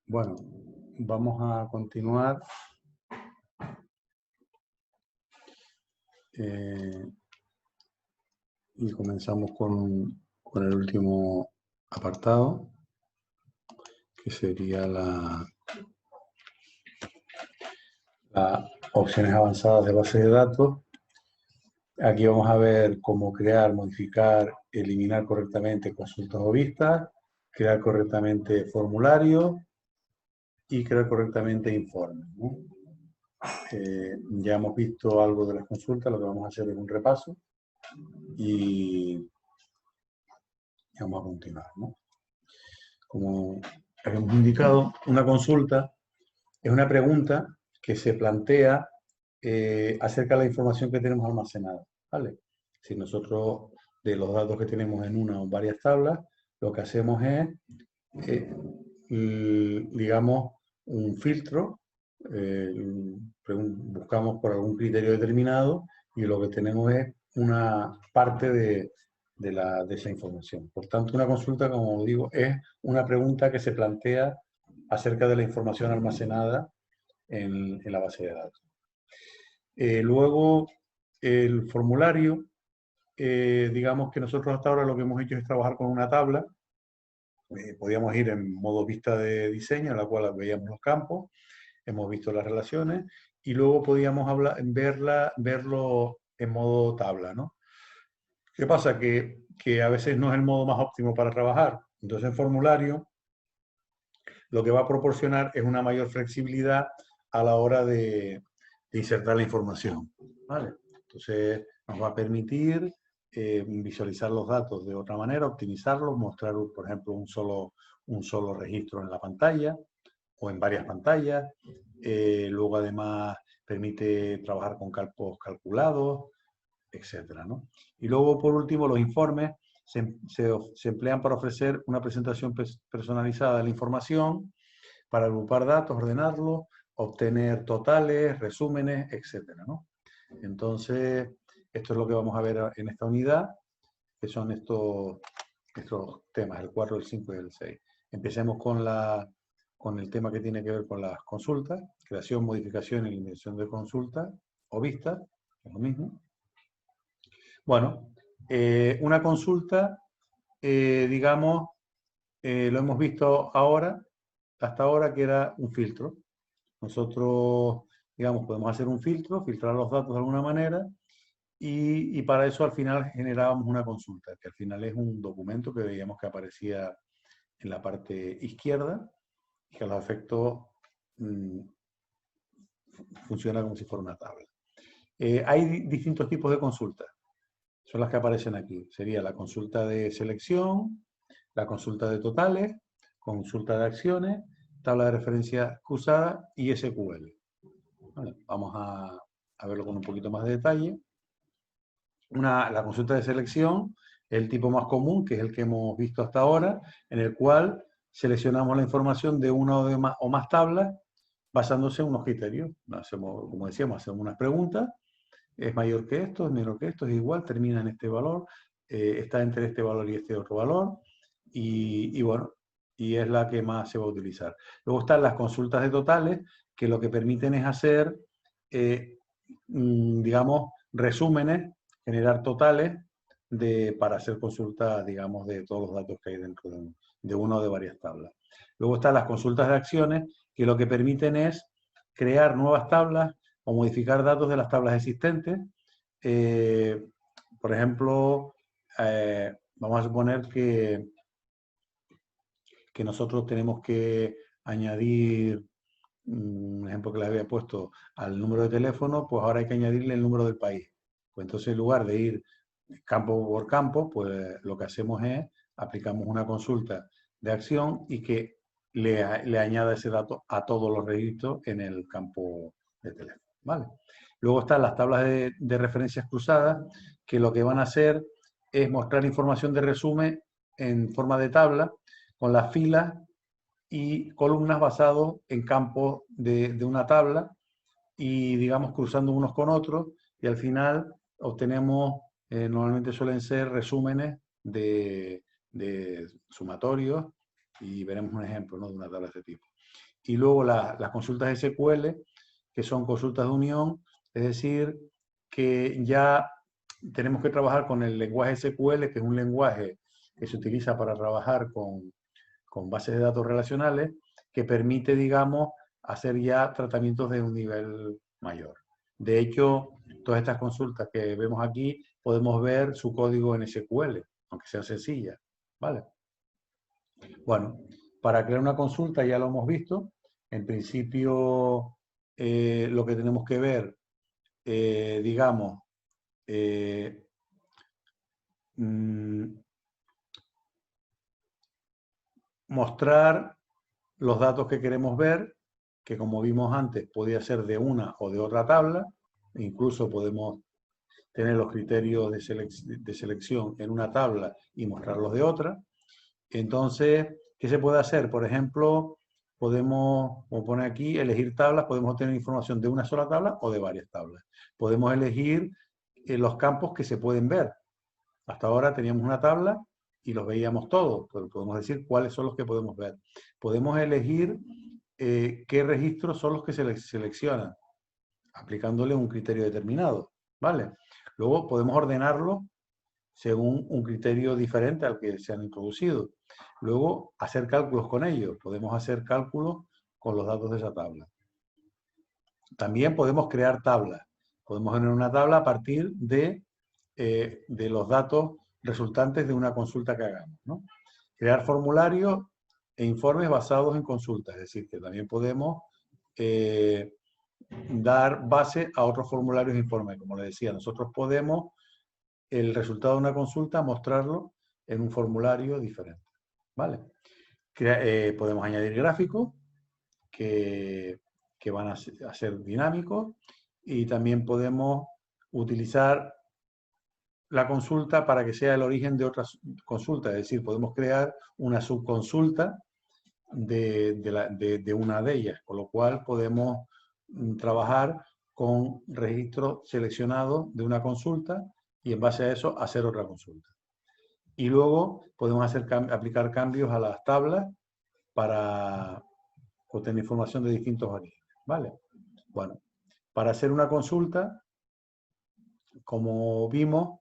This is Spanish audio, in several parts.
Bueno, vamos a continuar. Y comenzamos con el último apartado, que sería las opciones avanzadas de base de datos. Aquí vamos a ver cómo crear, modificar, eliminar correctamente consultas o vistas, crear correctamente formularios y crear correctamente informes, ¿no? Ya hemos visto algo de las consultas, lo que vamos a hacer es un repaso y vamos a continuar, ¿no? Como habíamos indicado, una consulta es una pregunta que se plantea acerca de la información que tenemos almacenada, ¿vale? Si nosotros, de los datos que tenemos en una o varias tablas, lo que hacemos es, digamos, un filtro, buscamos por algún criterio determinado y lo que tenemos es una parte de esa información. Por tanto, una consulta, como digo, es una pregunta que se plantea acerca de la información almacenada en la base de datos. Luego, el formulario, digamos que nosotros hasta ahora lo que hemos hecho es trabajar con una tabla. Podíamos ir en modo vista de diseño, en la cual veíamos los campos, hemos visto las relaciones, y luego podíamos verlo en modo tabla, ¿no? ¿Qué pasa? Que a veces no es el modo más óptimo para trabajar. Entonces, el formulario lo que va a proporcionar es una mayor flexibilidad a la hora de insertar la información, ¿vale? Entonces, nos va a permitir visualizar los datos de otra manera, optimizarlos, mostrar, por ejemplo, un solo registro en la pantalla o en varias pantallas. Luego, además, permite trabajar con campos calculados, etcétera, ¿no? Y luego, por último, los informes se emplean para ofrecer una presentación personalizada de la información, para agrupar datos, ordenarlos, obtener totales, resúmenes, etcétera, ¿no? Entonces, esto es lo que vamos a ver en esta unidad, que son estos temas, el 4, el 5 y el 6. Empecemos con el tema que tiene que ver con las consultas, creación, modificación y eliminación de consultas o vistas, es lo mismo. Bueno, una consulta, digamos, lo hemos visto hasta ahora, que era un filtro. Nosotros, digamos, podemos hacer un filtro, filtrar los datos de alguna manera, y para eso al final generábamos una consulta, que al final es un documento que veíamos que aparecía en la parte izquierda, y que a los efectos funciona como si fuera una tabla. Hay distintos tipos de consultas, son las que aparecen aquí. Sería la consulta de selección, la consulta de totales, consulta de acciones, tabla de referencia cruzada y SQL. Vale, vamos a verlo con un poquito más de detalle. La consulta de selección es el tipo más común, que es el que hemos visto hasta ahora, en el cual seleccionamos la información de una o más tablas basándose en unos criterios. Hacemos, como decíamos, hacemos unas preguntas. Es mayor que esto, es menor que esto, es igual, termina en este valor, está entre este valor y este otro valor, y bueno, y es la que más se va a utilizar. Luego están las consultas de totales, que lo que permiten es hacer, digamos, resúmenes, generar totales para hacer consultas, digamos, de todos los datos que hay dentro de una o de varias tablas. Luego están las consultas de acciones, que lo que permiten es crear nuevas tablas o modificar datos de las tablas existentes. Por ejemplo, vamos a suponer que nosotros tenemos que añadir, un ejemplo que les había puesto, al número de teléfono, pues ahora hay que añadirle el número del país. Pues entonces, en lugar de ir campo por campo, pues lo que hacemos es aplicamos una consulta de acción y que le añada ese dato a todos los registros en el campo de teléfono, ¿vale? Luego están las tablas de referencias cruzadas, que lo que van a hacer es mostrar información de resumen en forma de tabla, con las filas y columnas basados en campos de una tabla y, digamos, cruzando unos con otros, y al final obtenemos, normalmente suelen ser resúmenes de sumatorios, y veremos un ejemplo, ¿no?, de una tabla de este tipo. y luego las consultas SQL, que son consultas de unión, es decir, que ya tenemos que trabajar con el lenguaje SQL, que es un lenguaje que se utiliza para trabajar con bases de datos relacionales, que permite, digamos, hacer ya tratamientos de un nivel mayor. De hecho, todas estas consultas que vemos aquí, podemos ver su código en SQL, aunque sea sencilla, ¿vale? Bueno, para crear una consulta ya lo hemos visto. En principio, lo que tenemos que ver, digamos, mostrar los datos que queremos ver, que como vimos antes, podía ser de una o de otra tabla. Incluso podemos tener los criterios de selección en una tabla y mostrarlos de otra. Entonces, ¿qué se puede hacer? Por ejemplo, podemos, como pone aquí, elegir tablas. Podemos obtener información de una sola tabla o de varias tablas. Podemos elegir los campos que se pueden ver. Hasta ahora teníamos una tabla y los veíamos todos, pero podemos decir cuáles son los que podemos ver. Podemos elegir qué registros son los que se seleccionan, aplicándole un criterio determinado, ¿vale? Luego podemos ordenarlo según un criterio diferente al que se han introducido. Luego, hacer cálculos con ellos. Podemos hacer cálculos con los datos de esa tabla. También podemos crear tablas. Podemos generar una tabla a partir de los datos resultantes de una consulta que hagamos, ¿no? Crear formularios e informes basados en consultas. Es decir, que también podemos dar base a otros formularios e informes. Como les decía, nosotros podemos el resultado de una consulta mostrarlo en un formulario diferente, ¿vale? Podemos añadir gráficos que van a ser dinámicos, y también podemos utilizar la consulta para que sea el origen de otras consultas. Es decir, podemos crear una subconsulta de una de ellas, con lo cual podemos trabajar con registros seleccionados de una consulta y en base a eso hacer otra consulta. Y luego podemos aplicar cambios a las tablas para obtener información de distintos orígenes, ¿vale? Bueno, para hacer una consulta, como vimos,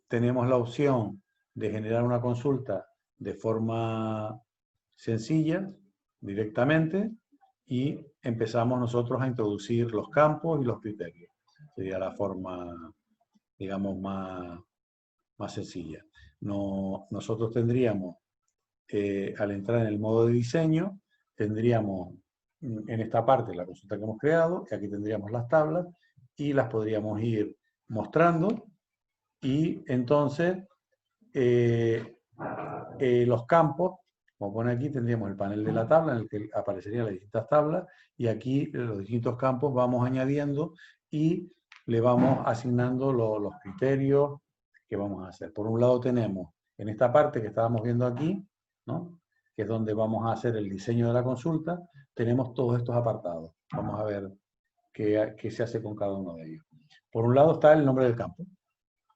tenemos la opción de generar una consulta de forma sencilla, directamente, y empezamos nosotros a introducir los campos y los criterios. Sería la forma, digamos, más sencilla. Nosotros tendríamos, al entrar en el modo de diseño, tendríamos en esta parte la consulta que hemos creado, y aquí tendríamos las tablas, y las podríamos ir mostrando, y entonces los campos, como pone aquí, tendríamos el panel de la tabla en el que aparecerían las distintas tablas, y aquí los distintos campos vamos añadiendo y le vamos asignando los criterios que vamos a hacer. Por un lado tenemos en esta parte que estábamos viendo aquí, ¿no?, que es donde vamos a hacer el diseño de la consulta, tenemos todos estos apartados. Vamos a ver qué se hace con cada uno de ellos. Por un lado está el nombre del campo.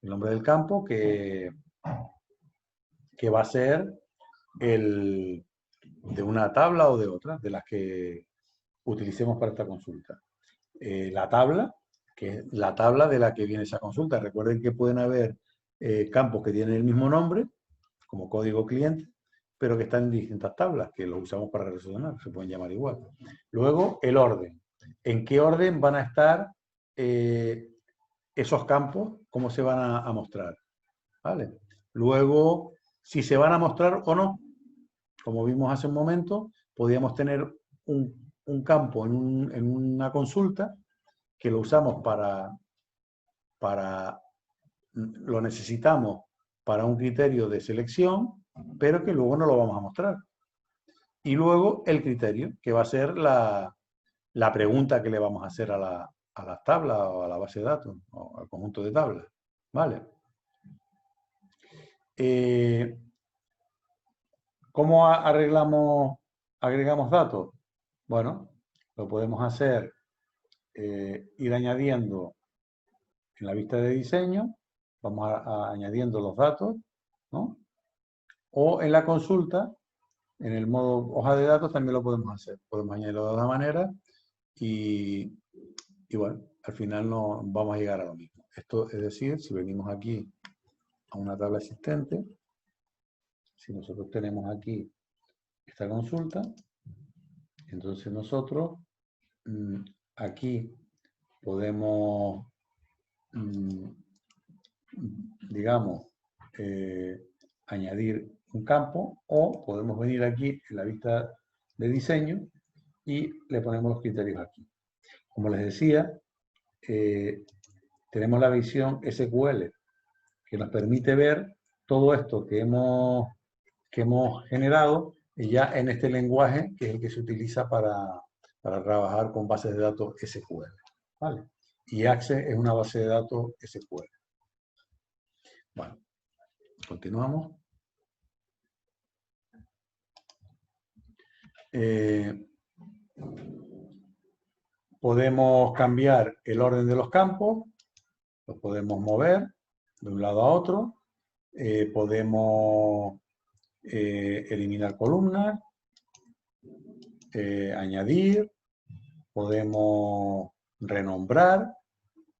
El nombre del campo que va a ser de una tabla o de otra, de las que utilicemos para esta consulta. La tabla, que es la tabla de la que viene esa consulta. Recuerden que pueden haber campos que tienen el mismo nombre, como código cliente, pero que están en distintas tablas, que los usamos para relacionar, se pueden llamar igual. Luego, el orden. ¿En qué orden van a estar esos campos? ¿Cómo se van a mostrar? ¿Vale? Luego, si se van a mostrar o no. Como vimos hace un momento, podíamos tener un campo en una consulta que lo usamos lo necesitamos para un criterio de selección, pero que luego no lo vamos a mostrar. Y luego el criterio, que va a ser la pregunta que le vamos a hacer a las tablas o a la base de datos o al conjunto de tablas. ¿Vale? ¿Cómo agregamos datos? Bueno, lo podemos hacer, ir añadiendo en la vista de diseño, vamos añadiendo los datos, ¿no? O en la consulta en el modo hoja de datos también lo podemos hacer. Podemos añadirlo de otra manera y bueno, al final no vamos a llegar a lo mismo. Esto es decir, si venimos aquí a una tabla existente, si nosotros tenemos aquí esta consulta, entonces nosotros aquí podemos, digamos, añadir un campo o podemos venir aquí en la vista de diseño y le ponemos los criterios aquí. Como les decía, tenemos la visión SQL que nos permite ver todo esto que hemos generado ya en este lenguaje que es el que se utiliza para trabajar con bases de datos SQL. ¿Vale? Y Access es una base de datos SQL. Bueno, continuamos. Podemos cambiar el orden de los campos, los podemos mover de un lado a otro, podemos eliminar columnas, añadir, podemos renombrar,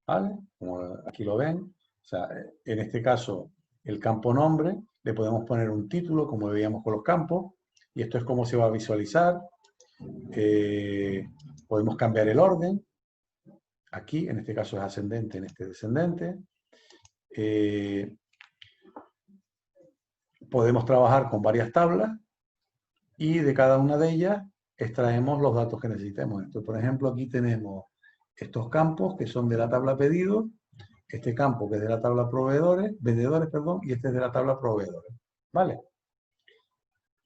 ¿vale? Como aquí lo ven. O sea, en este caso, el campo nombre, le podemos poner un título, como veíamos con los campos, y esto es cómo se va a visualizar. Podemos cambiar el orden. Aquí, en este caso es ascendente, en este descendente. Podemos trabajar con varias tablas y de cada una de ellas extraemos los datos que necesitemos. Entonces, por ejemplo, aquí tenemos estos campos que son de la tabla pedidos, este campo que es de la tabla vendedores, perdón, y este es de la tabla proveedores. ¿Vale?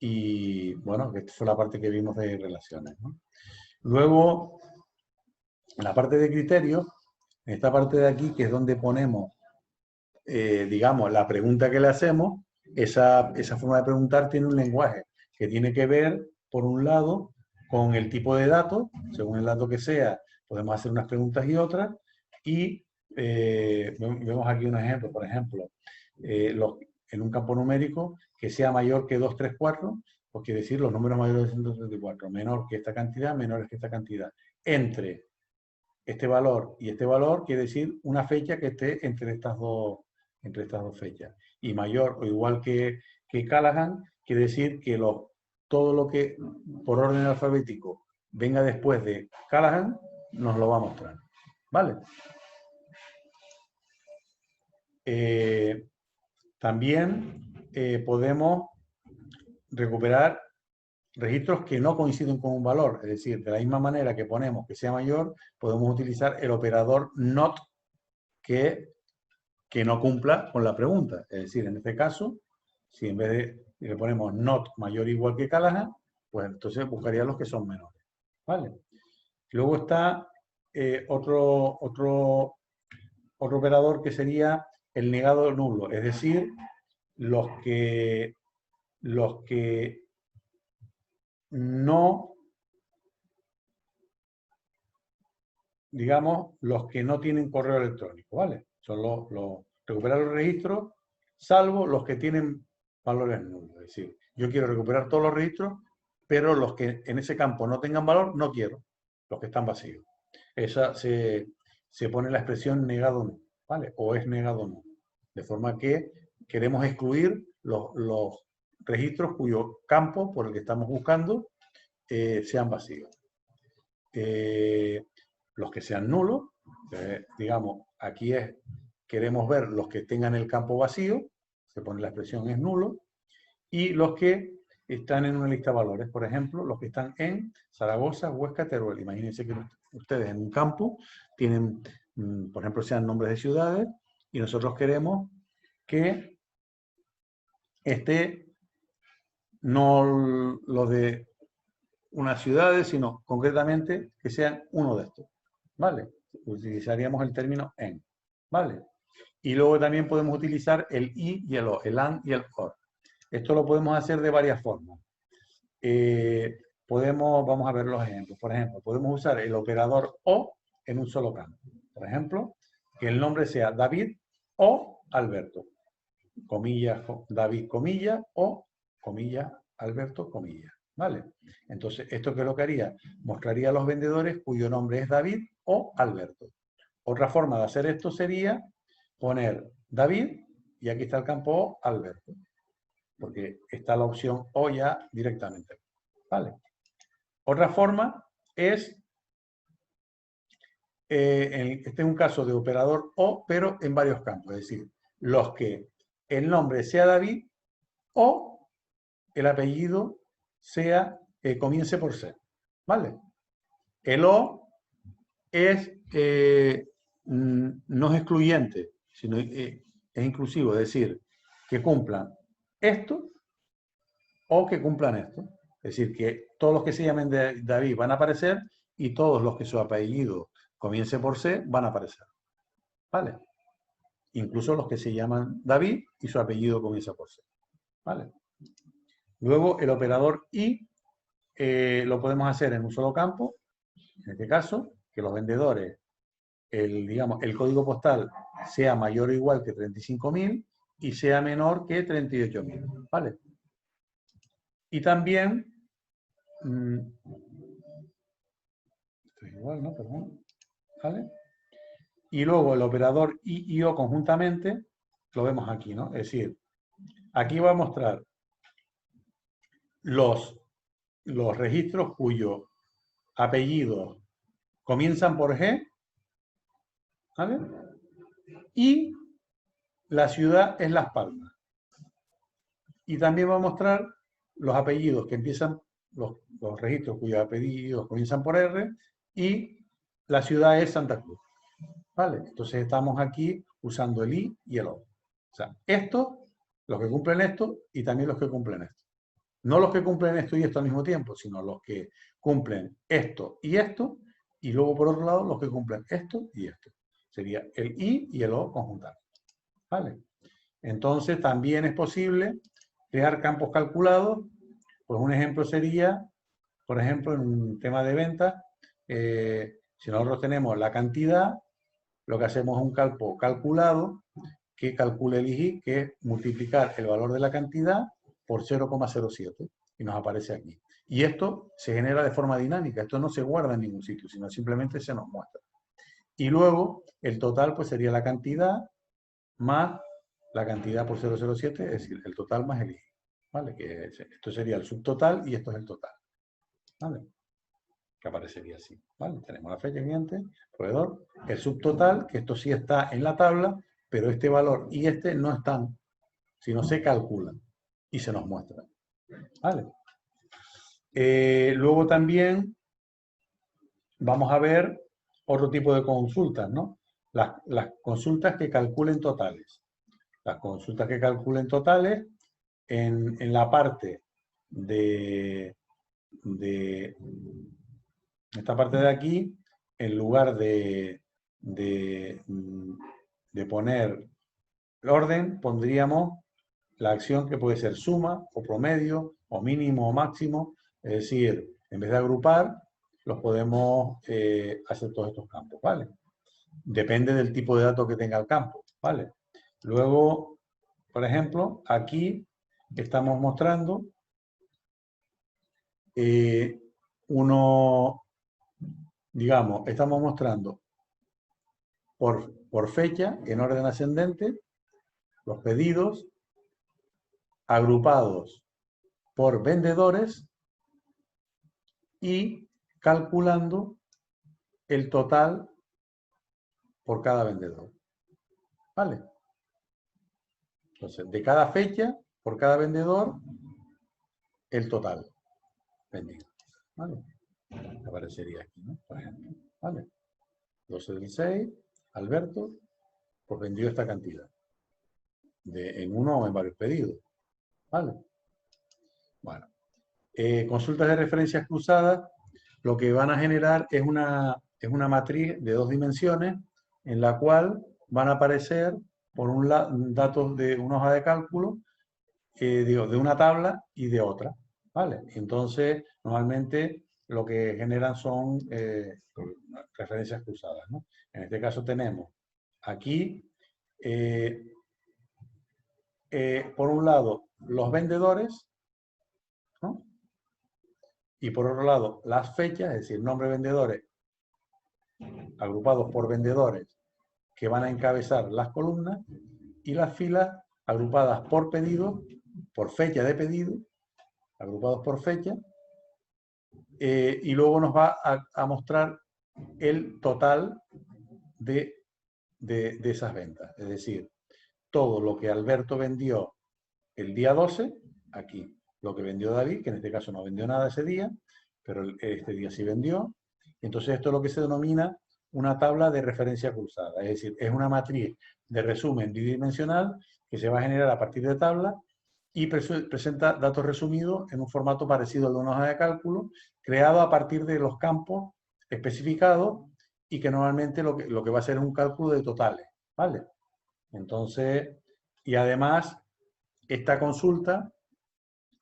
Y bueno, esta fue la parte que vimos de relaciones, ¿no? Luego, en la parte de criterios, en esta parte de aquí, que es donde ponemos, digamos, la pregunta que le hacemos, esa forma de preguntar tiene un lenguaje que tiene que ver, por un lado, con el tipo de datos, según el dato que sea, podemos hacer unas preguntas y otras, y vemos aquí un ejemplo, por ejemplo, en un campo numérico que sea mayor que 234, pues quiere decir los números mayores de 134, menor que esta cantidad, menores que esta cantidad. Entre este valor y este valor quiere decir una fecha que esté entre estas dos fechas. Y mayor o igual que Callahan, quiere decir que todo lo que por orden alfabético venga después de Callahan, nos lo va a mostrar. ¿Vale? También podemos recuperar registros que no coinciden con un valor. Es decir, de la misma manera que ponemos que sea mayor, podemos utilizar el operador NOT que no cumpla con la pregunta. Es decir, en este caso, si en vez de le ponemos not mayor o igual que Callahan, pues entonces buscaría los que son menores. ¿Vale? Luego está otro operador que sería el negado nulo, es decir, los que no, digamos, los que no tienen correo electrónico, ¿vale? Son recuperar los registros, salvo los que tienen valores nulos. Es decir, yo quiero recuperar todos los registros, pero los que en ese campo no tengan valor, no quiero, los que están vacíos. Esa se pone la expresión negado no, ¿vale? O es negado no. De forma que queremos excluir los registros cuyo campo por el que estamos buscando sean vacíos. Los que sean nulos, digamos, aquí queremos ver los que tengan el campo vacío, se pone la expresión es nulo, y los que están en una lista de valores, por ejemplo, los que están en Zaragoza, Huesca, Teruel. Imagínense que ustedes en un campo tienen, por ejemplo, sean nombres de ciudades, y nosotros queremos que esté no los de unas ciudades, sino concretamente que sean uno de estos. ¿Vale? Utilizaríamos el término en. ¿Vale? Y luego también podemos utilizar el y y el o, el and y el or. Esto lo podemos hacer de varias formas. Vamos a ver los ejemplos. Por ejemplo, podemos usar el operador o en un solo campo. Por ejemplo, que el nombre sea David o Alberto. Comillas, David, comilla, o comilla, Alberto, comillas. ¿Vale? Entonces, ¿esto qué es lo que haría? Mostraría a los vendedores cuyo nombre es David o Alberto. Otra forma de hacer esto sería poner David y aquí está el campo O, Alberto. Porque está la opción O ya directamente. ¿Vale? Otra forma es, este es un caso de operador O, pero en varios campos. Es decir, los que el nombre sea David o el apellido sea, comience por C. ¿Vale? El O es, no es excluyente, sino es inclusivo, es decir, que cumplan esto o que cumplan esto. Es decir, que todos los que se llamen David van a aparecer y todos los que su apellido comience por C van a aparecer. ¿Vale? Incluso los que se llaman David y su apellido comienza por C. ¿Vale? Luego el operador I lo podemos hacer en un solo campo, en este caso, que los vendedores, digamos, el código postal sea mayor o igual que 35.000 y sea menor que 38.000. ¿Vale? Y también, esto es igual, ¿no? Perdón. ¿Vale? Y luego el operador I y O conjuntamente, lo vemos aquí, ¿no? Es decir, aquí va a mostrar los registros cuyos apellidos comienzan por G, ¿vale? Y la ciudad es Las Palmas. Y también va a mostrar los apellidos que empiezan, los registros cuyos apellidos comienzan por R, y la ciudad es Santa Cruz. ¿Vale? Entonces estamos aquí usando el I y el O. O sea, estos, los que cumplen esto, y también los que cumplen esto. No los que cumplen esto y esto al mismo tiempo, sino los que cumplen esto, y luego por otro lado los que cumplen esto y esto. Sería el I y el O conjuntamente. ¿Vale? Entonces también es posible crear campos calculados. Pues un ejemplo sería, por ejemplo, en un tema de ventas, si nosotros tenemos la cantidad, lo que hacemos es un campo calculado que calcule el IGI, que es multiplicar el valor de la cantidad por 0,07 y nos aparece aquí. Y esto se genera de forma dinámica, esto no se guarda en ningún sitio, sino simplemente se nos muestra. Y luego el total pues sería la cantidad más la cantidad por 0,07, es decir, el total más el IGI. ¿Vale? Que esto sería el subtotal y esto es el total. ¿Vale? Que aparecería así. ¿Vale? Tenemos la fecha cliente, proveedor, el subtotal, que esto sí está en la tabla, pero este valor y este no están, sino se calculan y se nos muestran. ¿Vale? Luego también vamos a ver otro tipo de consultas, ¿no? Las consultas que calculen totales. Las consultas que calculen totales en la parte de esta parte de aquí, en lugar de poner el orden, pondríamos la acción que puede ser suma o promedio o mínimo o máximo. Es decir, en vez de agrupar, los podemos hacer todos estos campos, ¿vale? Depende del tipo de datos que tenga el campo, ¿vale? Luego, por ejemplo, aquí estamos mostrando digamos, estamos mostrando por fecha, en orden ascendente, los pedidos agrupados por vendedores y calculando el total por cada vendedor. ¿Vale? Entonces, de cada fecha, por cada vendedor, el total vendido. ¿Vale? Aparecería aquí, ¿no? Por ejemplo. ¿Vale? 12 del 6, Alberto, pues vendió esta cantidad. En uno o en varios pedidos. ¿Vale? Bueno. Consultas de referencias cruzadas, lo que van a generar es una matriz de 2 dimensiones en la cual van a aparecer, por un lado, datos de una hoja de cálculo, de una tabla y de otra. ¿Vale? Entonces, normalmente lo que generan son referencias cruzadas, ¿no? En este caso tenemos aquí, por un lado, los vendedores Y por otro lado, las fechas, es decir, nombre de vendedores agrupados por vendedores que van a encabezar las columnas, y las filas agrupadas por pedido, por fecha de pedido, agrupados por fecha, y luego nos va a mostrar el total de esas ventas. Es decir, todo lo que Alberto vendió el día 12, aquí, lo que vendió David, que en este caso no vendió nada ese día, pero este día sí vendió. Entonces esto es lo que se denomina una tabla de referencia cruzada. Es decir, es una matriz de resumen bidimensional que se va a generar a partir de tabla y presenta datos resumidos en un formato parecido al de una hoja de cálculo, creado a partir de los campos especificados y que normalmente lo que va a hacer es un cálculo de totales, ¿vale? Entonces, y además, esta consulta,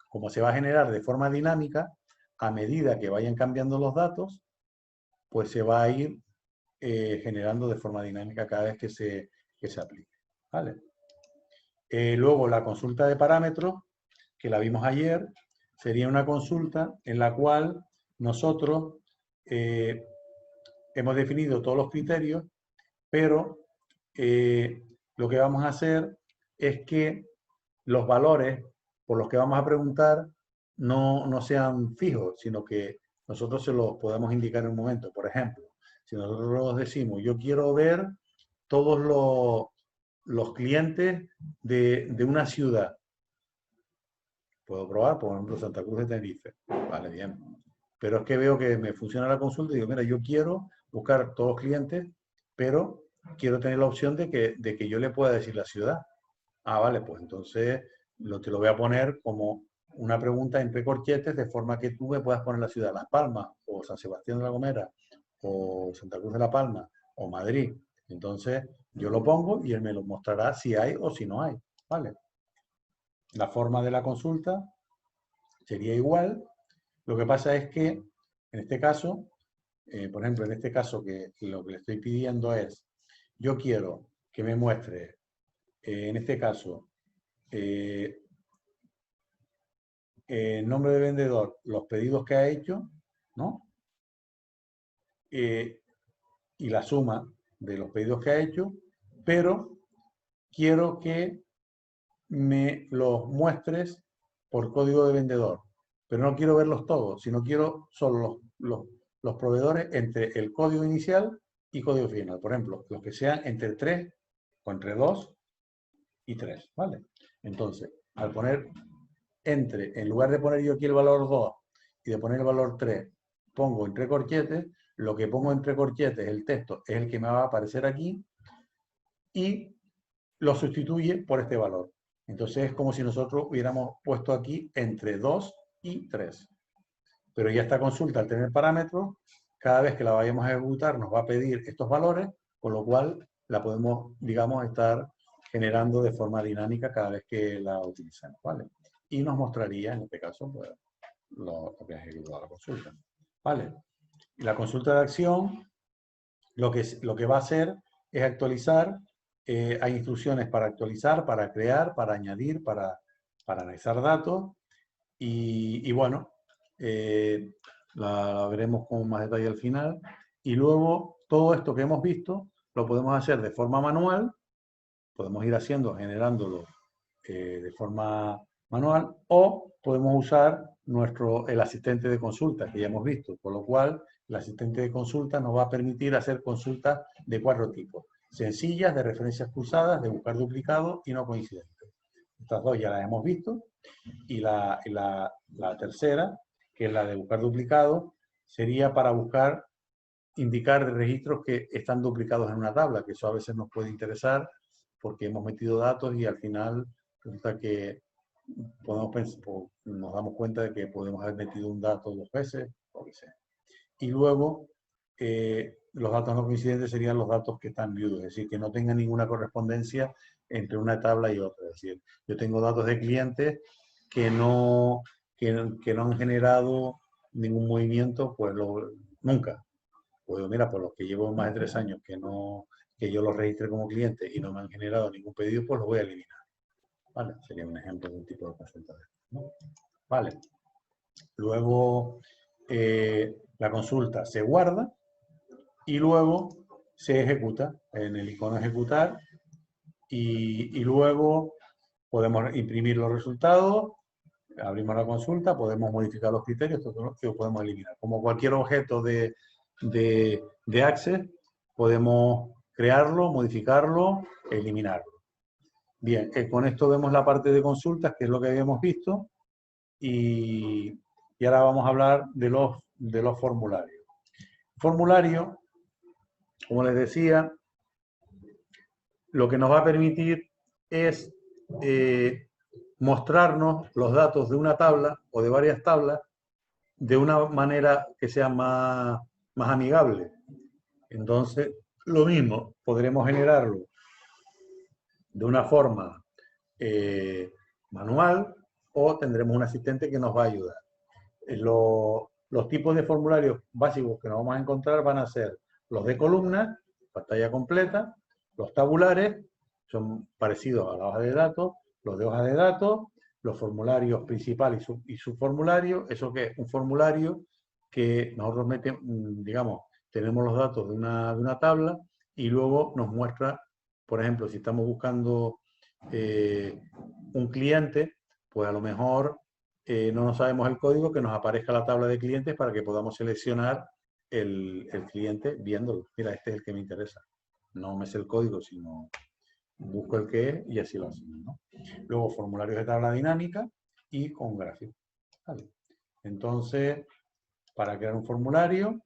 como se va a generar de forma dinámica, a medida que vayan cambiando los datos, pues se va a ir generando de forma dinámica cada vez que se aplique, ¿vale? Luego, la consulta de parámetros, que la vimos ayer, sería una consulta en la cual nosotros hemos definido todos los criterios, pero lo que vamos a hacer es que los valores por los que vamos a preguntar no sean fijos, sino que nosotros se los podemos indicar en un momento. Por ejemplo, si nosotros decimos, yo quiero ver todos los clientes de una ciudad, puedo probar, por ejemplo, Santa Cruz de Tenerife. Vale, bien. Pero es que veo que me funciona la consulta y digo, mira, yo quiero buscar todos los clientes, pero quiero tener la opción de que yo le pueda decir la ciudad. Ah, vale, pues entonces te lo voy a poner como una pregunta entre corchetes, de forma que tú me puedas poner la ciudad, Las Palmas, o San Sebastián de la Gomera, o Santa Cruz de la Palma, o Madrid. Entonces yo lo pongo y él me lo mostrará si hay o si no hay. ¿Vale? La forma de la consulta sería igual. Lo que pasa es que en este caso, por ejemplo, en este caso que lo que le estoy pidiendo es, yo quiero que me muestre, en este caso, nombre de vendedor, los pedidos que ha hecho, ¿no? Y la suma de los pedidos que ha hecho, pero quiero que me los muestres por código de vendedor. Pero no quiero verlos todos, sino quiero solo los proveedores entre el código inicial y código final. Por ejemplo, los que sean entre 3 o entre 2 y 3, ¿vale? Entonces, al poner entre, en lugar de poner yo aquí el valor 2 y de poner el valor 3, pongo entre corchetes, lo que pongo entre corchetes, el texto, es el que me va a aparecer aquí y lo sustituye por este valor. Entonces es como si nosotros hubiéramos puesto aquí entre 2 y 3. Pero ya esta consulta, al tener parámetros, cada vez que la vayamos a ejecutar nos va a pedir estos valores, con lo cual la podemos, digamos, estar generando de forma dinámica cada vez que la utilicemos, ¿vale? Y nos mostraría, en este caso, pues, lo que ha ejecutado la consulta, ¿vale? Y la consulta de acción, lo que va a hacer es actualizar. Hay instrucciones para actualizar, para crear, para añadir, para analizar datos. Y bueno, la veremos con más detalle al final. Y luego, todo esto que hemos visto, lo podemos hacer de forma manual. Podemos ir generándolo de forma manual, o podemos usar el asistente de consulta que ya hemos visto, con lo cual el asistente de consulta nos va a permitir hacer consultas de 4 tipos: sencillas, de referencias cruzadas, de buscar duplicados y no coincidentes. Estas dos ya las hemos visto, y la tercera, que es la de buscar duplicados, sería para indicar registros que están duplicados en una tabla, que eso a veces nos puede interesar porque hemos metido datos y al final resulta que nos damos cuenta de que podemos haber metido un dato 2 veces, o que sea. Y luego, los datos no coincidentes serían los datos que están viudos, es decir, que no tengan ninguna correspondencia entre una tabla y otra. Es decir, yo tengo datos de clientes que no han generado ningún movimiento, pues nunca. Pues mira, por los que llevo más de 3 años que yo los registré como cliente y no me han generado ningún pedido, pues los voy a eliminar. ¿Vale? Sería un ejemplo de un tipo de consulta, ¿no? Vale. Luego, la consulta se guarda y luego se ejecuta en el icono ejecutar y luego podemos imprimir los resultados, abrimos la consulta, podemos modificar los criterios, todo lo podemos eliminar. Como cualquier objeto de Access, podemos crearlo, modificarlo, eliminarlo. Bien, con esto vemos la parte de consultas, que es lo que habíamos visto, y ahora vamos a hablar de los formularios. Formulario, como les decía, lo que nos va a permitir es mostrarnos los datos de una tabla o de varias tablas de una manera que sea más amigable. Entonces, lo mismo, podremos generarlo de una forma manual o tendremos un asistente que nos va a ayudar. Los tipos de formularios básicos que nos vamos a encontrar van a ser los de columnas, pantalla completa, los tabulares, son parecidos a la hoja de datos, los de hoja de datos, los formularios principal y subformulario. ¿Eso qué es? Un formulario que nosotros metemos, digamos, tenemos los datos de una tabla y luego nos muestra, por ejemplo, si estamos buscando un cliente, pues a lo mejor no sabemos el código, que nos aparezca la tabla de clientes para que podamos seleccionar el cliente viéndolo. Mira, este es el que me interesa. No me sé el código, sino busco el que es y así lo hacemos, ¿no? Luego, formularios de tabla dinámica y con gráfico. ¿Vale? Entonces, para crear un formulario,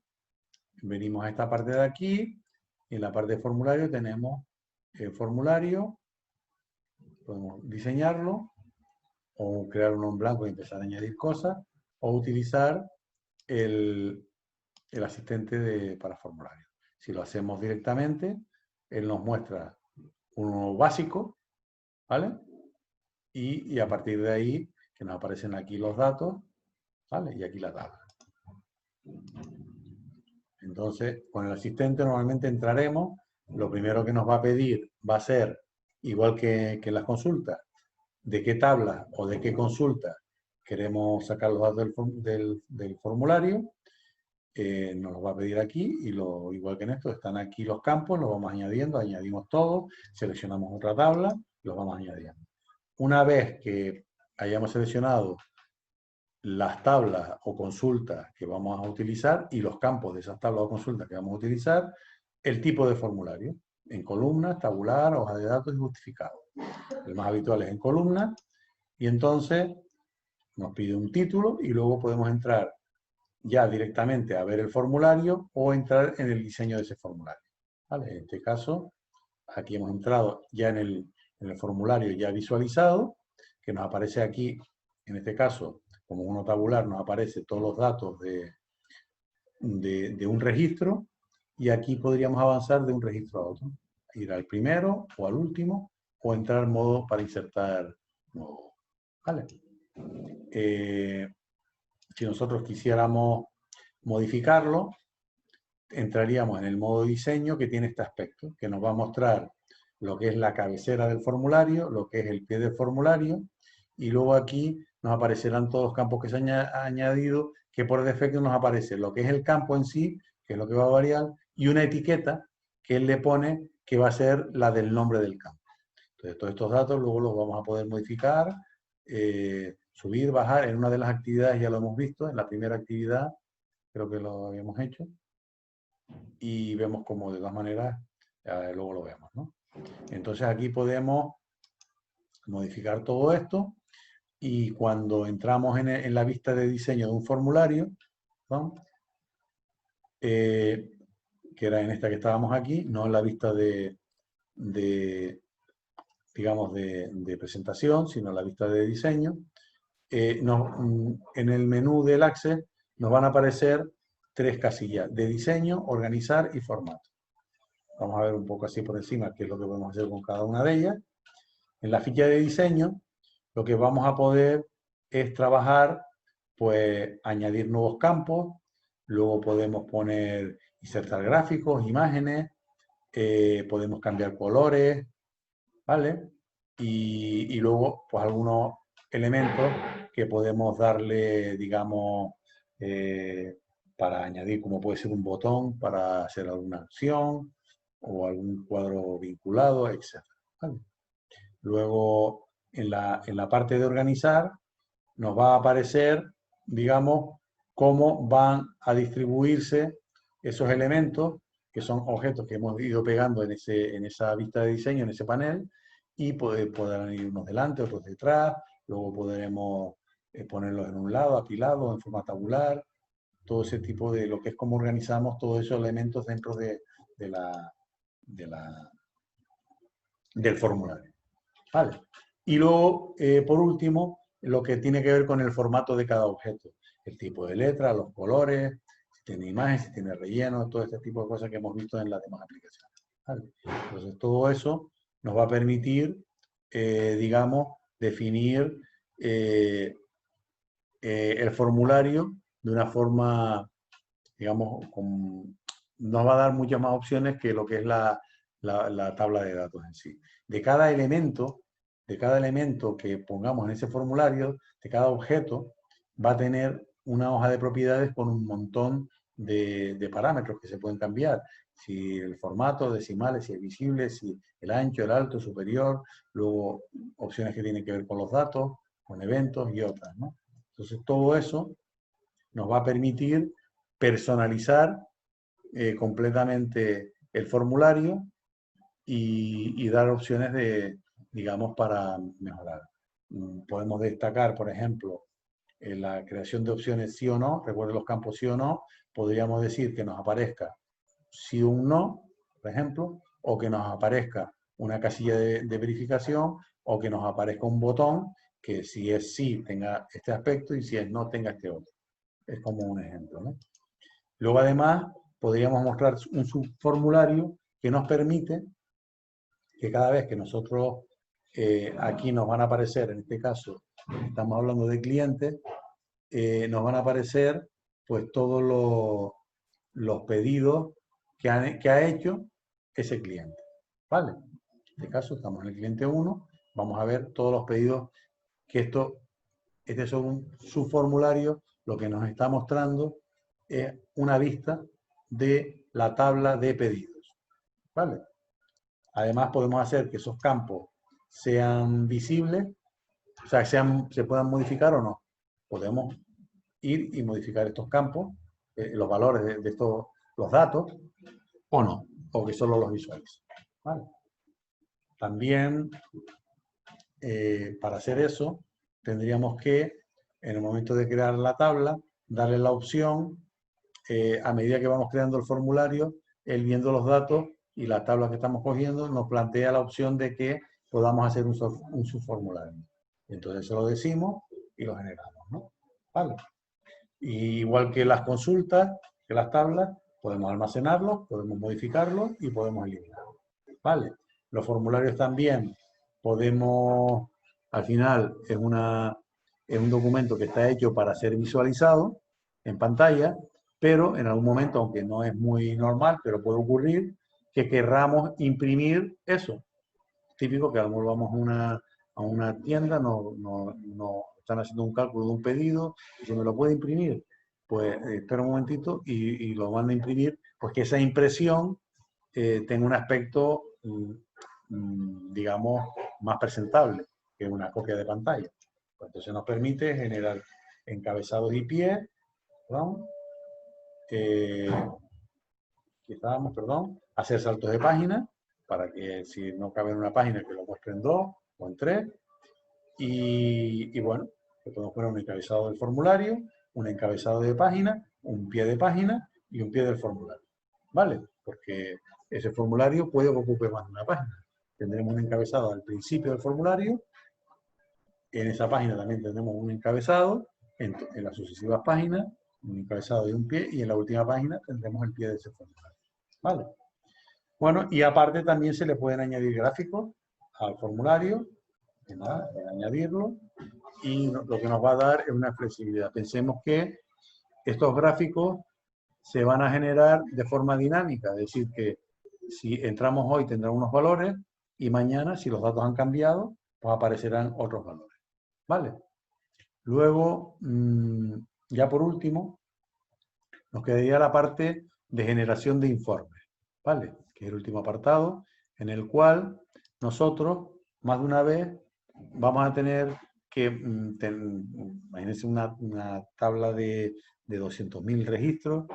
venimos a esta parte de aquí. En la parte de formulario tenemos el formulario. Podemos diseñarlo o crear uno en blanco y empezar a añadir cosas, o utilizar el asistente para formulario. Si lo hacemos directamente, él nos muestra uno básico, ¿vale? Y a partir de ahí, que nos aparecen aquí los datos, ¿vale? Y aquí la tabla. Entonces, con el asistente normalmente entraremos, lo primero que nos va a pedir va a ser, igual que en las consultas, de qué tabla o de qué consulta queremos sacar los datos del formulario. Nos lo va a pedir aquí y igual que en esto, están aquí los campos, los vamos añadiendo, añadimos todo, seleccionamos otra tabla, los vamos añadiendo. Una vez que hayamos seleccionado las tablas o consultas que vamos a utilizar y los campos de esas tablas o consultas que vamos a utilizar, el tipo de formulario, en columnas, tabular, hoja de datos y justificado. El más habitual es en columnas y entonces nos pide un título y luego podemos entrar ya directamente a ver el formulario o entrar en el diseño de ese formulario. ¿Vale? En este caso, aquí hemos entrado ya en el formulario ya visualizado, que nos aparece aquí, en este caso, como uno tabular, nos aparece todos los datos de un registro y aquí podríamos avanzar de un registro a otro. Ir al primero o al último o entrar en modo para insertar nuevo. ¿Vale? Si nosotros quisiéramos modificarlo, entraríamos en el modo diseño, que tiene este aspecto, que nos va a mostrar lo que es la cabecera del formulario, lo que es el pie del formulario, y luego aquí nos aparecerán todos los campos que se han añadido, que por defecto nos aparece lo que es el campo en sí, que es lo que va a variar, y una etiqueta que él le pone que va a ser la del nombre del campo. Entonces, todos estos datos luego los vamos a poder modificar, subir, bajar. En una de las actividades ya lo hemos visto, en la primera actividad creo que lo habíamos hecho, y vemos cómo de todas maneras luego lo vemos, ¿no? Entonces aquí podemos modificar todo esto y cuando entramos en la vista de diseño de un formulario, ¿no? Que era en esta que estábamos aquí, no en la vista digamos, de presentación, sino en la vista de diseño, en el menú del Access nos van a aparecer tres casillas: de diseño, organizar y formato. Vamos a ver un poco así por encima qué es lo que podemos hacer con cada una de ellas. En la ficha de diseño, lo que vamos a poder es trabajar, pues, añadir nuevos campos, luego podemos poner, insertar gráficos, imágenes, podemos cambiar colores, ¿vale? Y luego, pues, algunos elementos que podemos darle, digamos, para añadir, como puede ser un botón para hacer alguna acción o algún cuadro vinculado, etc. ¿Vale? Luego, en la parte de organizar, nos va a aparecer, digamos, cómo van a distribuirse esos elementos, que son objetos que hemos ido pegando en esa vista de diseño, en ese panel, y podrán ir unos delante, otros detrás, luego podremos ponerlos en un lado, apilados, en forma tabular, todo ese tipo de lo que es cómo organizamos todos esos elementos dentro de la, de la- del formulario. ¿Vale? Y luego, por último, lo que tiene que ver con el formato de cada objeto. El tipo de letra, los colores, si tiene imagen, si tiene relleno, todo este tipo de cosas que hemos visto en las demás aplicaciones. ¿Vale? Entonces, todo eso nos va a permitir, digamos, definir el formulario de una forma, digamos, nos va a dar muchas más opciones que lo que es la tabla de datos en sí. De cada elemento que pongamos en ese formulario, de cada objeto, va a tener una hoja de propiedades con un montón de parámetros que se pueden cambiar. Si el formato, decimales, si es visible, si el ancho, el alto, superior, luego opciones que tienen que ver con los datos, con eventos y otras, ¿no? Entonces, todo eso nos va a permitir personalizar completamente el formulario y dar opciones digamos, para mejorar. Podemos destacar, por ejemplo, en la creación de opciones sí o no, recuerden los campos sí o no, podríamos decir que nos aparezca sí o un no, por ejemplo, o que nos aparezca una casilla de verificación, o que nos aparezca un botón que si es sí tenga este aspecto y si es no tenga este otro. Es como un ejemplo, ¿no? Luego, además, podríamos mostrar un subformulario que nos permite que cada vez que nosotros aquí nos van a aparecer, en este caso, estamos hablando de clientes, nos van a aparecer pues todos los pedidos que ha hecho ese cliente. ¿Vale? En este caso estamos en el cliente 1, vamos a ver todos los pedidos que este es un subformulario, lo que nos está mostrando es una vista de la tabla de pedidos. ¿Vale? Además podemos hacer que esos campos sean visibles, o sea, se puedan modificar o no. Podemos ir y modificar estos campos, los valores de estos, los datos, o no, o que solo los visualice. ¿Vale? También, para hacer eso, tendríamos que, en el momento de crear la tabla, darle la opción, a medida que vamos creando el formulario, él viendo los datos y la tabla que estamos cogiendo, nos plantea la opción de que podamos hacer un subformulario. Entonces se lo decimos y lo generamos, ¿no? ¿Vale? Y igual que las consultas, que las tablas, podemos almacenarlos, podemos modificarlos y podemos eliminarlos. ¿Vale? Los formularios también podemos, al final, es un documento que está hecho para ser visualizado en pantalla, pero en algún momento, aunque no es muy normal, pero puede ocurrir, que querramos imprimir eso. Típico que a lo mejor vamos a una tienda, no están haciendo un cálculo de un pedido, y se me lo puede imprimir. Pues espera un momentito y lo van a imprimir, pues que esa impresión tenga un aspecto, digamos, más presentable que una copia de pantalla. Pues entonces nos permite generar encabezados y pies, perdón, perdón, hacer saltos de página, para que si no cabe en una página que lo muestre en 2 o en 3. Y bueno, le podemos poner un encabezado del formulario, un encabezado de página, un pie de página y un pie del formulario. ¿Vale? Porque ese formulario puede ocupar más de una página. Tendremos un encabezado al principio del formulario, en esa página también tendremos un encabezado, en las sucesivas páginas, un encabezado y un pie, y en la última página tendremos el pie de ese formulario. ¿Vale? Bueno, y aparte también se le pueden añadir gráficos al formulario, añadirlo, y lo que nos va a dar es una flexibilidad. Pensemos que estos gráficos se van a generar de forma dinámica, es decir, que si entramos hoy tendrán unos valores y mañana, si los datos han cambiado, pues aparecerán otros valores. ¿Vale? Luego, ya por último, nos quedaría la parte de generación de informes, ¿vale? Que es el último apartado, en el cual nosotros, más de una vez, vamos a tener que, imagínense una tabla de 200.000 registros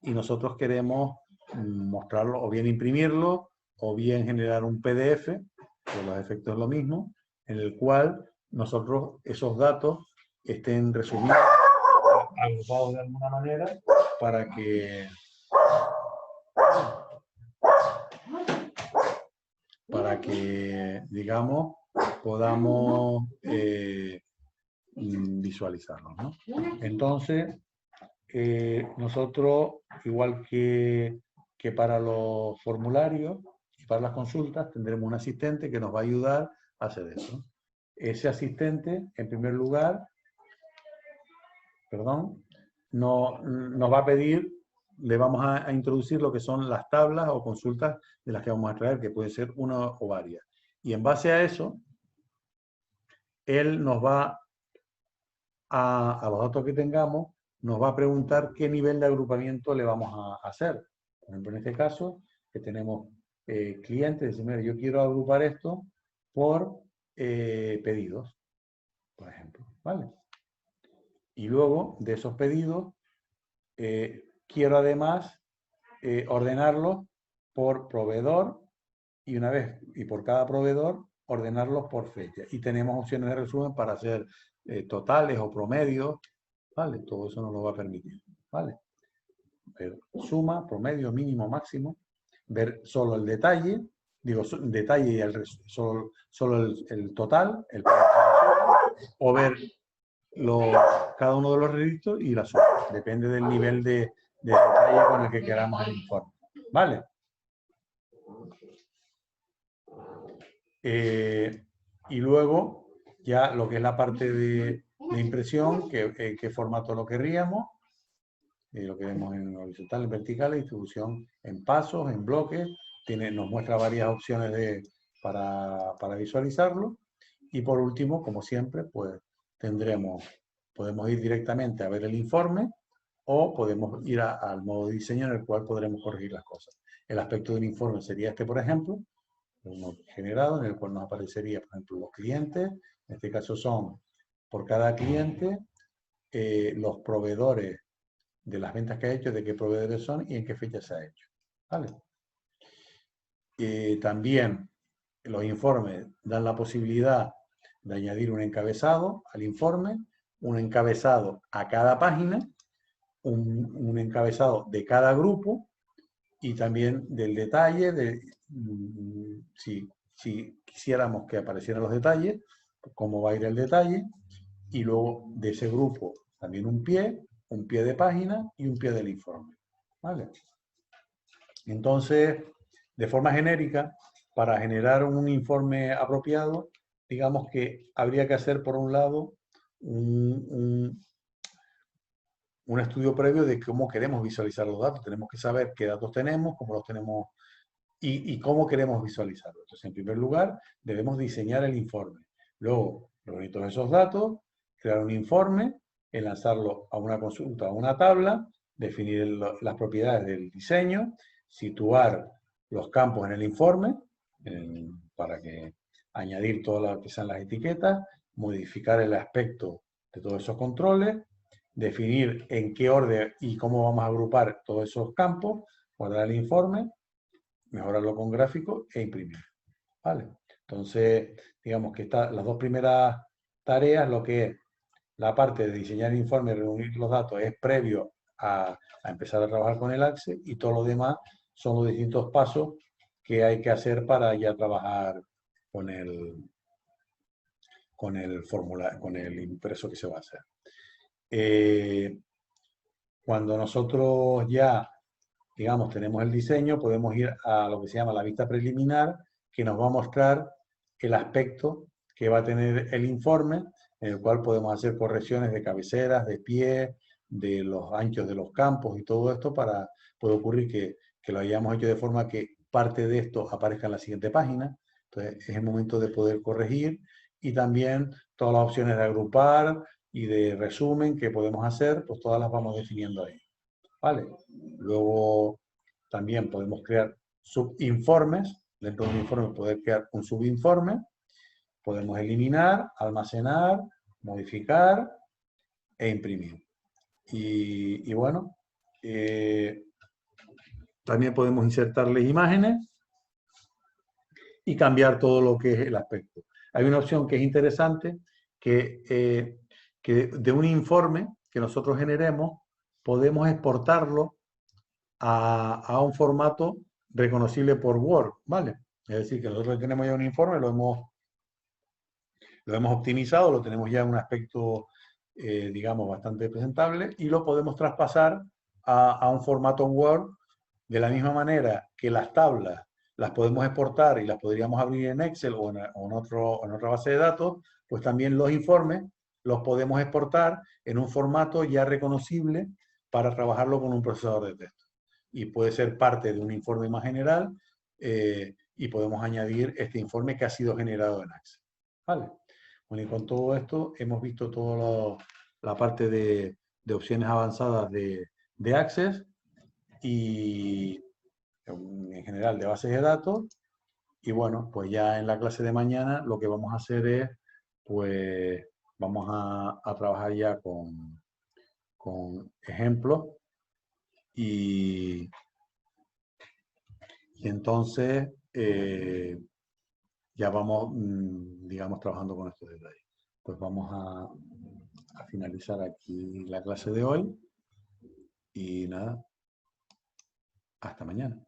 y nosotros queremos mostrarlo o bien imprimirlo o bien generar un PDF, que los efectos es lo mismo, en el cual nosotros esos datos estén resumidos, agrupados de alguna manera para que digamos, podamos visualizarlos, ¿no? Entonces, nosotros, igual que para los formularios y para las consultas, tendremos un asistente que nos va a ayudar a hacer eso. Ese asistente, en primer lugar, nos va a pedir, le vamos a introducir lo que son las tablas o consultas de las que vamos a traer, que puede ser una o varias. Y en base a eso, él nos va a los datos que tengamos, nos va a preguntar qué nivel de agrupamiento le vamos a hacer. Por ejemplo, en este caso, que tenemos clientes, dicen, mira, yo quiero agrupar esto por pedidos, por ejemplo, ¿vale? Y luego, de esos pedidos, quiero además ordenarlos por proveedor y por cada proveedor ordenarlos por fecha. Y tenemos opciones de resumen para hacer totales o promedios, ¿vale? Todo eso nos lo va a permitir, ¿vale? Ver suma, promedio, mínimo, máximo, ver solo el detalle, digo, detalle y solo el total, o ver cada uno de los registros y la suma. Depende del nivel de detalle con el que queramos el informe, ¿vale? Y luego ya lo que es la parte de impresión, qué formato lo querríamos, lo queremos en horizontal, en vertical, distribución en pasos, en bloques, nos muestra varias opciones para visualizarlo. Y por último, como siempre, pues podemos ir directamente a ver el informe o podemos ir al modo de diseño en el cual podremos corregir las cosas. El aspecto del informe sería este, por ejemplo, uno generado en el cual nos aparecería, por ejemplo, los clientes. En este caso son, por cada cliente, los proveedores de las ventas que ha hecho, de qué proveedores son y en qué fecha se ha hecho, ¿vale? También los informes dan la posibilidad de añadir un encabezado al informe, un encabezado a cada página, un encabezado de cada grupo y también del detalle, si quisiéramos que aparecieran los detalles, cómo va a ir el detalle, y luego de ese grupo también un pie de página y un pie del informe, ¿vale? Entonces, de forma genérica, para generar un informe apropiado, digamos que habría que hacer, por un lado, un estudio previo de cómo queremos visualizar los datos. Tenemos que saber qué datos tenemos, cómo los tenemos y cómo queremos visualizarlos. Entonces, en primer lugar, debemos diseñar el informe. Luego, reunir todos esos datos, crear un informe, enlazarlo a una consulta, a una tabla, definir las propiedades del diseño, situar los campos en el informe para que añadir todas lo que sean las etiquetas, modificar el aspecto de todos esos controles, definir en qué orden y cómo vamos a agrupar todos esos campos, guardar el informe, mejorarlo con gráficos e imprimir, ¿vale? Entonces, digamos que las dos primeras tareas, lo que es la parte de diseñar el informe y reunir los datos, es previo a empezar a trabajar con el Access, y todo lo demás son los distintos pasos que hay que hacer para ya trabajar con el formulario, con el impreso que se va a hacer. Cuando nosotros ya, digamos, tenemos el diseño, podemos ir a lo que se llama la vista preliminar, que nos va a mostrar el aspecto que va a tener el informe, en el cual podemos hacer correcciones de cabeceras, de pie, de los anchos de los campos y todo esto. Puede ocurrir que lo hayamos hecho de forma que parte de esto aparezca en la siguiente página. Entonces es el momento de poder corregir, y también todas las opciones de agrupar y de resumen que podemos hacer, pues todas las vamos definiendo ahí. ¿vale? Luego también podemos crear subinformes. Dentro de un informe poder crear un subinforme. Podemos eliminar, almacenar, modificar e imprimir. Y bueno, también podemos insertarles imágenes y cambiar todo lo que es el aspecto. Hay una opción que es interesante, que de un informe que nosotros generemos, podemos exportarlo a un formato reconocible por Word, ¿vale? Es decir, que nosotros tenemos ya un informe, lo hemos optimizado, lo tenemos ya en un aspecto, digamos, bastante presentable y lo podemos traspasar a un formato Word de la misma manera que las tablas las podemos exportar y las podríamos abrir en Excel o en otra base de datos, pues también los informes los podemos exportar en un formato ya reconocible para trabajarlo con un procesador de texto. Y puede ser parte de un informe más general y podemos añadir este informe que ha sido generado en Access. ¿Vale? Bueno, y con todo esto hemos visto toda la parte de opciones avanzadas de Access y en general de bases de datos. Y bueno, pues ya en la clase de mañana lo que vamos a hacer es, pues vamos a trabajar ya con ejemplos y entonces ya vamos, digamos, trabajando con estos detalles. Pues vamos a finalizar aquí la clase de hoy y nada, hasta mañana.